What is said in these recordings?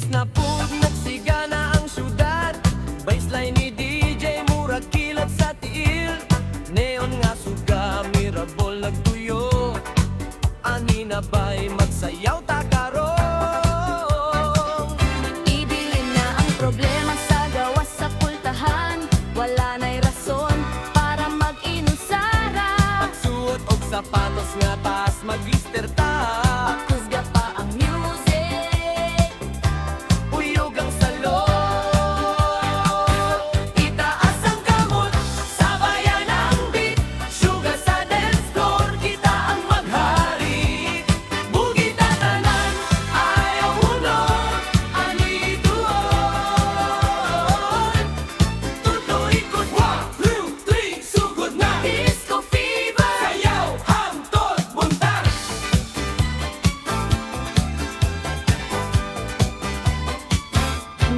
Dance na pud nagsigana ang syudad. Baseline ni DJ murag kilat sa tiil. Neon nga suga mirabol nagtuyo. Ani na ba'y magsayaw ta karon? Ibilin na ang problema sa gawas sa pultahan. Wala na'y rason para mag-inusara. Pagsuot og sapatos nga taas mag-lister ta. Kusga pa ang music. Uyog ang salon. Itaas ang kamot, sabayan ang beat. Suga sa dance floor, kita ang maghari. Bugit at tanan, ayaw hunod. Ani doon. Tuloy ko 1, 2, 3, sugod na. Disco fever. Sayaw, hangtod, buntag.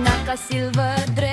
Naka-silver dress